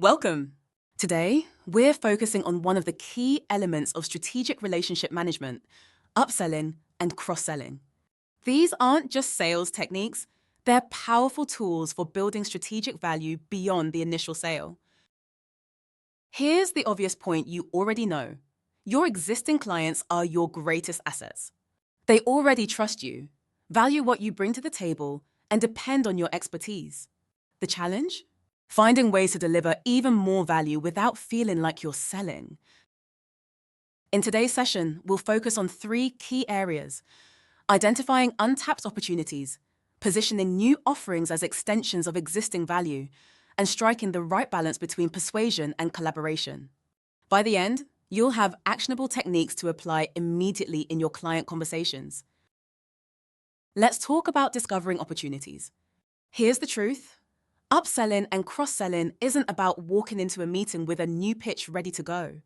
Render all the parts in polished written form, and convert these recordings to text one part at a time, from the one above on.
Welcome. Today, we're focusing on one of the key elements of strategic relationship management, upselling and cross-selling. These aren't just sales techniques, they're powerful tools for building strategic value beyond the initial sale. Here's the obvious point you already know. Your existing clients are your greatest assets. They already trust you, value what you bring to the table, and depend on your expertise. The challenge? Finding ways to deliver even more value without feeling like you're selling. In today's session, we'll focus on three key areas: identifying untapped opportunities, positioning new offerings as extensions of existing value, and striking the right balance between persuasion and collaboration. By the end, you'll have actionable techniques to apply immediately in your client conversations. Let's talk about discovering opportunities. Here's the truth. Upselling and cross-selling isn't about walking into a meeting with a new pitch ready to go.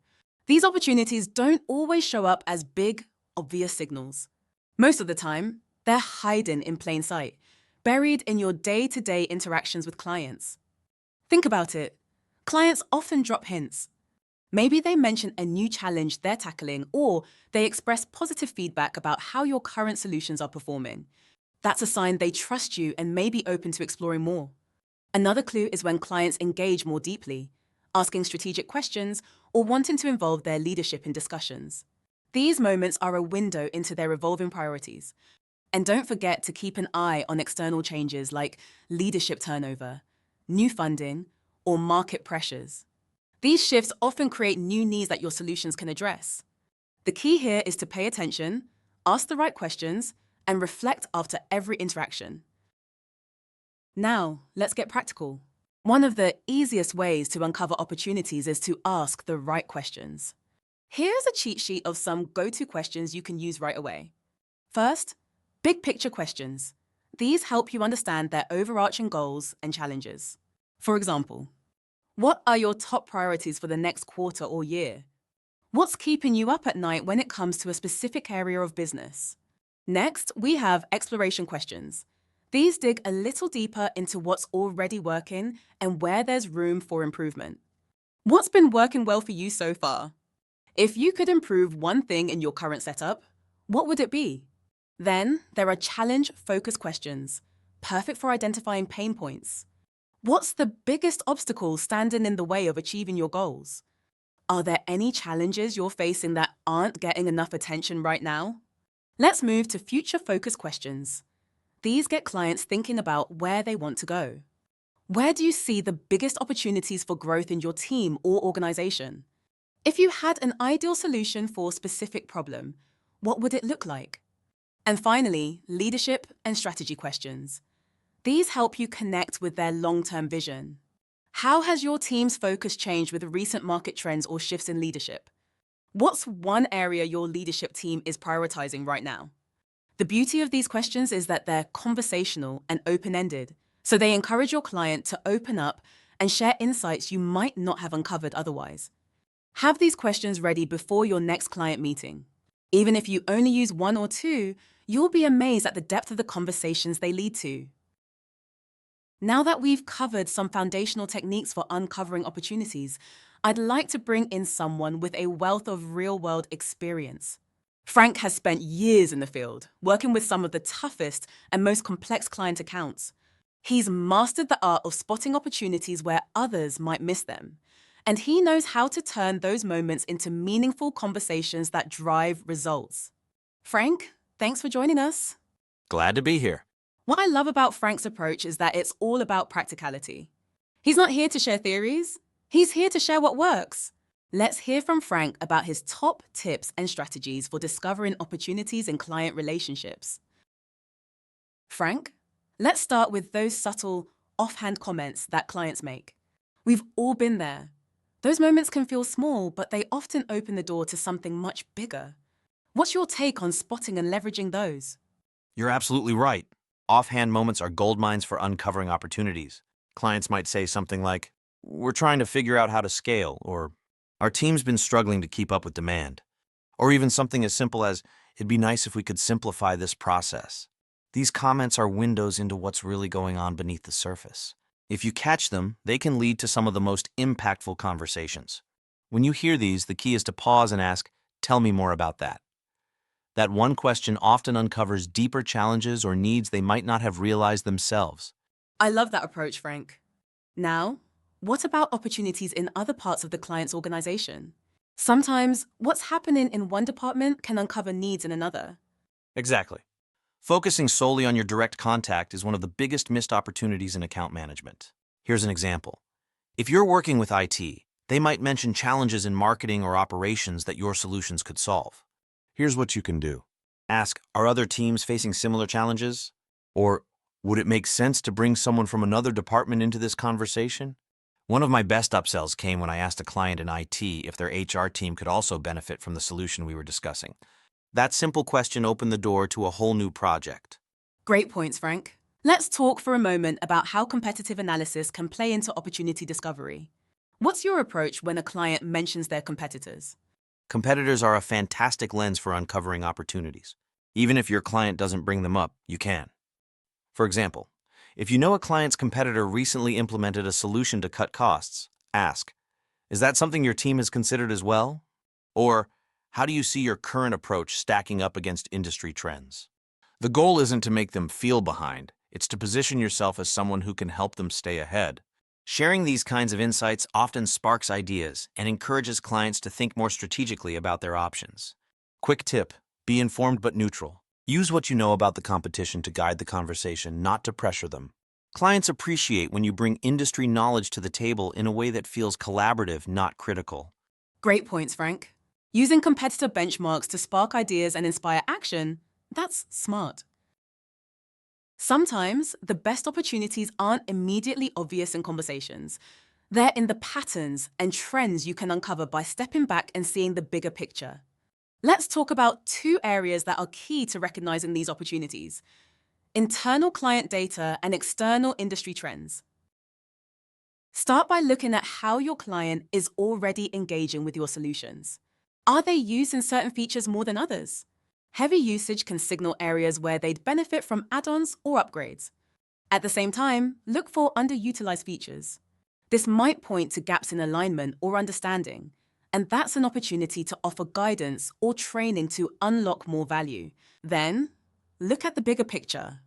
These opportunities don't always show up as big, obvious signals. Most of the time, they're hiding in plain sight, buried in your day-to-day interactions with clients. Think about it. Clients often drop hints. Maybe they mention a new challenge they're tackling, or they express positive feedback about how your current solutions are performing. That's a sign they trust you and may be open to exploring more. Another clue is when clients engage more deeply, asking strategic questions or wanting to involve their leadership in discussions. These moments are a window into their evolving priorities. And don't forget to keep an eye on external changes like leadership turnover, new funding, or market pressures. These shifts often create new needs that your solutions can address. The key here is to pay attention, ask the right questions, and reflect after every interaction. Now, let's get practical. One of the easiest ways to uncover opportunities is to ask the right questions. Here's a cheat sheet of some go-to questions you can use right away. First, big picture questions. These help you understand their overarching goals and challenges. For example, what are your top priorities for the next quarter or year? What's keeping you up at night when it comes to a specific area of business? Next, we have exploration questions. These dig a little deeper into what's already working and where there's room for improvement. What's been working well for you so far? If you could improve one thing in your current setup, what would it be? Then there are challenge-focused questions, perfect for identifying pain points. What's the biggest obstacle standing in the way of achieving your goals? Are there any challenges you're facing that aren't getting enough attention right now? Let's move to future-focused questions. These get clients thinking about where they want to go. Where do you see the biggest opportunities for growth in your team or organization? If you had an ideal solution for a specific problem, what would it look like? And finally, leadership and strategy questions. These help you connect with their long-term vision. How has your team's focus changed with recent market trends or shifts in leadership? What's one area your leadership team is prioritizing right now? The beauty of these questions is that they're conversational and open-ended, so they encourage your client to open up and share insights you might not have uncovered otherwise. Have these questions ready before your next client meeting. Even if you only use one or two, you'll be amazed at the depth of the conversations they lead to. Now that we've covered some foundational techniques for uncovering opportunities, I'd like to bring in someone with a wealth of real-world experience. Frank has spent years in the field, working with some of the toughest and most complex client accounts. He's mastered the art of spotting opportunities where others might miss them, and he knows how to turn those moments into meaningful conversations that drive results. Frank, thanks for joining us. Glad to be here. What I love about Frank's approach is that it's all about practicality. He's not here to share theories, he's here to share what works. Let's hear from Frank about his top tips and strategies for discovering opportunities in client relationships. Frank, let's start with those subtle, offhand comments that clients make. We've all been there. Those moments can feel small, but they often open the door to something much bigger. What's your take on spotting and leveraging those? You're absolutely right. Offhand moments are gold mines for uncovering opportunities. Clients might say something like, "We're trying to figure out how to scale," or "Our team's been struggling to keep up with demand." Or even something as simple as, "It'd be nice if we could simplify this process." These comments are windows into what's really going on beneath the surface. If you catch them, they can lead to some of the most impactful conversations. When you hear these, the key is to pause and ask, "Tell me more about that." That one question often uncovers deeper challenges or needs they might not have realized themselves. I love that approach, Frank. Now, what about opportunities in other parts of the client's organization? Sometimes what's happening in one department can uncover needs in another. Exactly. Focusing solely on your direct contact is one of the biggest missed opportunities in account management. Here's an example. If you're working with IT, they might mention challenges in marketing or operations that your solutions could solve. Here's what you can do. Ask, are other teams facing similar challenges? Or would it make sense to bring someone from another department into this conversation? One of my best upsells came when I asked a client in IT if their HR team could also benefit from the solution we were discussing. That simple question opened the door to a whole new project. Great points, Frank. Let's talk for a moment about how competitive analysis can play into opportunity discovery. What's your approach when a client mentions their competitors? Competitors are a fantastic lens for uncovering opportunities. Even if your client doesn't bring them up, you can. For example, if you know a client's competitor recently implemented a solution to cut costs, ask, is that something your team has considered as well? Or, how do you see your current approach stacking up against industry trends? The goal isn't to make them feel behind, it's to position yourself as someone who can help them stay ahead. Sharing these kinds of insights often sparks ideas and encourages clients to think more strategically about their options. Quick tip, be informed but neutral. Use what you know about the competition to guide the conversation, not to pressure them. Clients appreciate when you bring industry knowledge to the table in a way that feels collaborative, not critical. Great points, Frank. Using competitor benchmarks to spark ideas and inspire action, that's smart. Sometimes the best opportunities aren't immediately obvious in conversations. They're in the patterns and trends you can uncover by stepping back and seeing the bigger picture. Let's talk about two areas that are key to recognizing these opportunities: internal client data and external industry trends. Start by looking at how your client is already engaging with your solutions. Are they using certain features more than others? Heavy usage can signal areas where they'd benefit from add-ons or upgrades. At the same time, look for underutilized features. This might point to gaps in alignment or understanding, and that's an opportunity to offer guidance or training to unlock more value. Then, look at the bigger picture.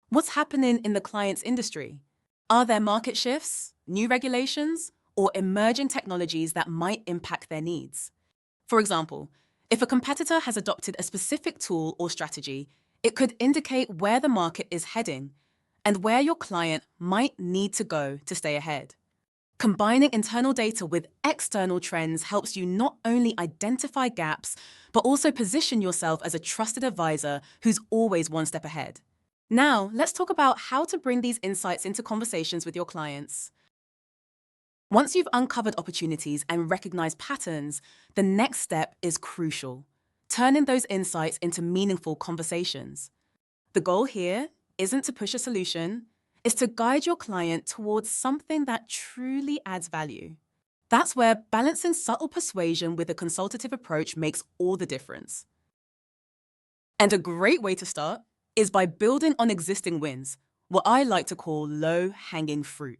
What's happening in the client's industry? Are there market shifts, new regulations, or emerging technologies that might impact their needs? For example, if a competitor has adopted a specific tool or strategy, it could indicate where the market is heading and where your client might need to go to stay ahead. Combining internal data with external trends helps you not only identify gaps, but also position yourself as a trusted advisor who's always one step ahead. Now, let's talk about how to bring these insights into conversations with your clients. Once you've uncovered opportunities and recognized patterns, the next step is crucial: turning those insights into meaningful conversations. The goal here isn't to push a solution, it's to guide your client towards something that truly adds value. That's where balancing subtle persuasion with a consultative approach makes all the difference. And a great way to start is by building on existing wins, what I like to call low-hanging fruit.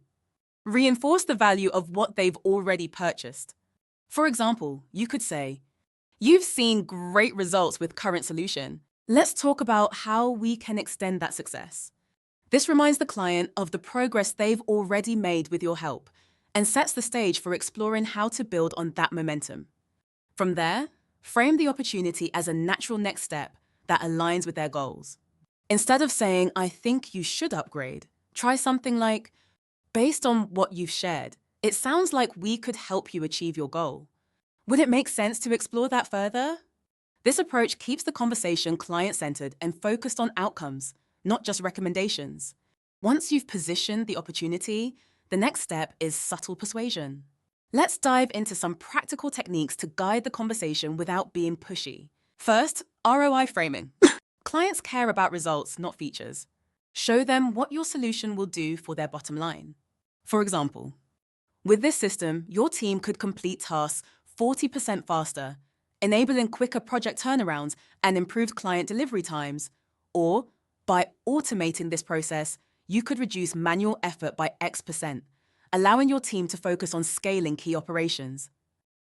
Reinforce the value of what they've already purchased. For example, you could say, "You've seen great results with current solution. Let's talk about how we can extend that success." This reminds the client of the progress they've already made with your help and sets the stage for exploring how to build on that momentum. From there, frame the opportunity as a natural next step that aligns with their goals. Instead of saying, "I think you should upgrade," try something like, "Based on what you've shared, it sounds like we could help you achieve your goal. Would it make sense to explore that further?" This approach keeps the conversation client-centered and focused on outcomes, not just recommendations. Once you've positioned the opportunity, the next step is subtle persuasion. Let's dive into some practical techniques to guide the conversation without being pushy. First, ROI framing. Clients care about results, not features. Show them what your solution will do for their bottom line. For example, with this system, your team could complete tasks 40% faster, enabling quicker project turnarounds and improved client delivery times. Or, by automating this process, you could reduce manual effort by X%, allowing your team to focus on scaling key operations.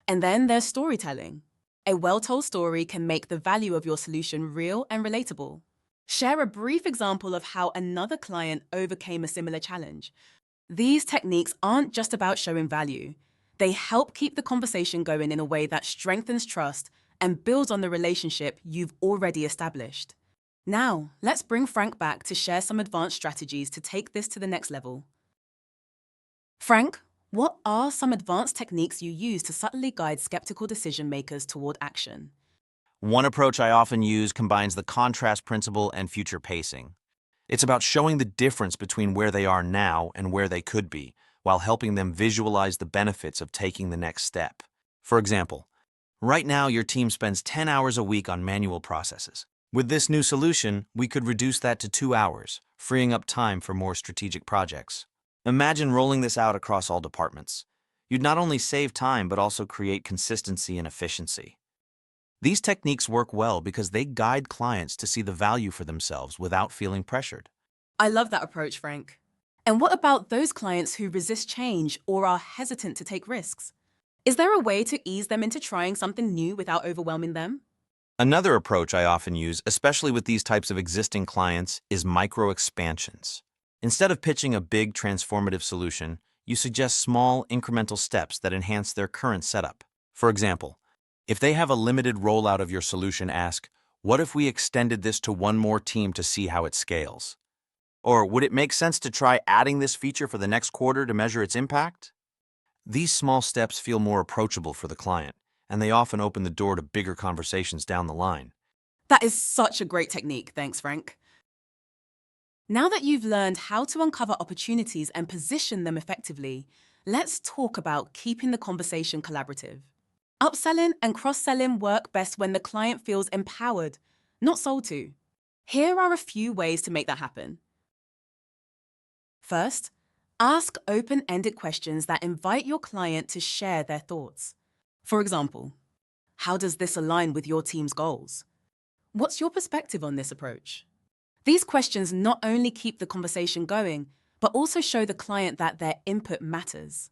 And then there's storytelling. A well-told story can make the value of your solution real and relatable. Share a brief example of how another client overcame a similar challenge. These techniques aren't just about showing value. They help keep the conversation going in a way that strengthens trust and builds on the relationship you've already established. Now, let's bring Frank back to share some advanced strategies to take this to the next level. Frank, what are some advanced techniques you use to subtly guide skeptical decision makers toward action? One approach I often use combines the contrast principle and future pacing. It's about showing the difference between where they are now and where they could be, while helping them visualize the benefits of taking the next step. For example, right now your team spends 10 hours a week on manual processes. With this new solution, we could reduce that to 2 hours, freeing up time for more strategic projects. Imagine rolling this out across all departments. You'd not only save time, but also create consistency and efficiency. These techniques work well because they guide clients to see the value for themselves without feeling pressured. I love that approach, Frank. And what about those clients who resist change or are hesitant to take risks? Is there a way to ease them into trying something new without overwhelming them? Another approach I often use, especially with these types of existing clients, is micro expansions. Instead of pitching a big transformative solution, you suggest small incremental steps that enhance their current setup. For example, if they have a limited rollout of your solution, ask, what if we extended this to one more team to see how it scales? Or would it make sense to try adding this feature for the next quarter to measure its impact? These small steps feel more approachable for the client, and they often open the door to bigger conversations down the line. That is such a great technique, thanks, Frank. Now that you've learned how to uncover opportunities and position them effectively, let's talk about keeping the conversation collaborative. Upselling and cross-selling work best when the client feels empowered, not sold to. Here are a few ways to make that happen. First, ask open-ended questions that invite your client to share their thoughts. For example, how does this align with your team's goals? What's your perspective on this approach? These questions not only keep the conversation going, but also show the client that their input matters.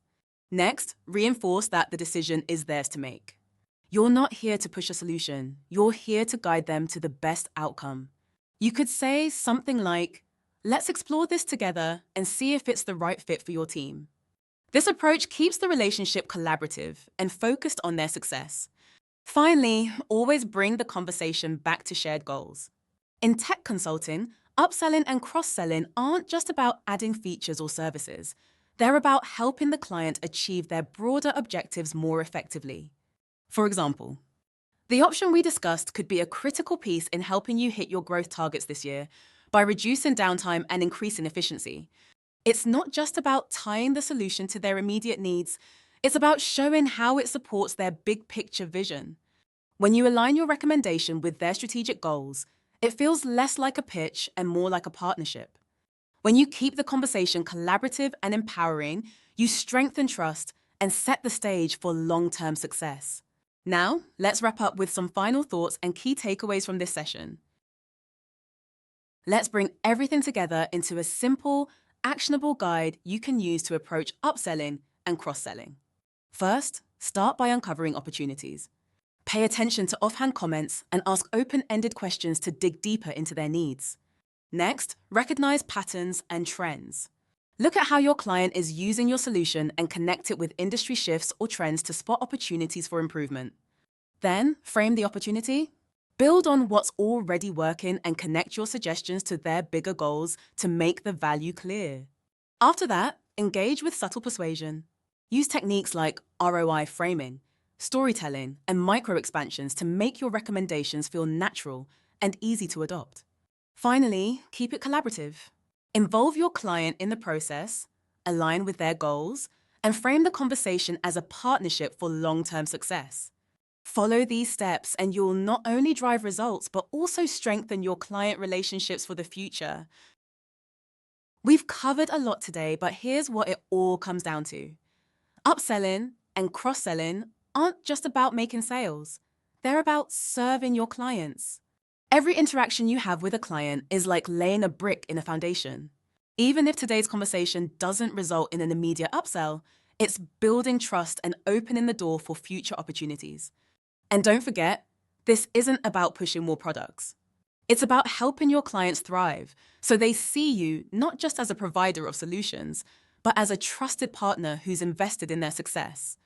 Next, reinforce that the decision is theirs to make. You're not here to push a solution. You're here to guide them to the best outcome. You could say something like, let's explore this together and see if it's the right fit for your team. This approach keeps the relationship collaborative and focused on their success. Finally, always bring the conversation back to shared goals. In tech consulting, upselling and cross-selling aren't just about adding features or services. They're about helping the client achieve their broader objectives more effectively. For example, the option we discussed could be a critical piece in helping you hit your growth targets this year by reducing downtime and increasing efficiency. It's not just about tying the solution to their immediate needs. It's about showing how it supports their big picture vision. When you align your recommendation with their strategic goals, it feels less like a pitch and more like a partnership. When you keep the conversation collaborative and empowering, you strengthen trust and set the stage for long-term success. Now, let's wrap up with some final thoughts and key takeaways from this session. Let's bring everything together into a simple, actionable guide you can use to approach upselling and cross-selling. First, start by uncovering opportunities. Pay attention to offhand comments and ask open-ended questions to dig deeper into their needs. Next, recognize patterns and trends. Look at how your client is using your solution and connect it with industry shifts or trends to spot opportunities for improvement. Then, frame the opportunity. Build on what's already working and connect your suggestions to their bigger goals to make the value clear. After that, engage with subtle persuasion. Use techniques like ROI framing, storytelling, and micro-expansions to make your recommendations feel natural and easy to adopt. Finally, keep it collaborative. Involve your client in the process, align with their goals, and frame the conversation as a partnership for long-term success. Follow these steps and you'll not only drive results, but also strengthen your client relationships for the future. We've covered a lot today, but here's what it all comes down to. Upselling and cross-selling aren't just about making sales. They're about serving your clients. Every interaction you have with a client is like laying a brick in a foundation. Even if today's conversation doesn't result in an immediate upsell, it's building trust and opening the door for future opportunities. And don't forget, this isn't about pushing more products. It's about helping your clients thrive so they see you not just as a provider of solutions, but as a trusted partner who's invested in their success.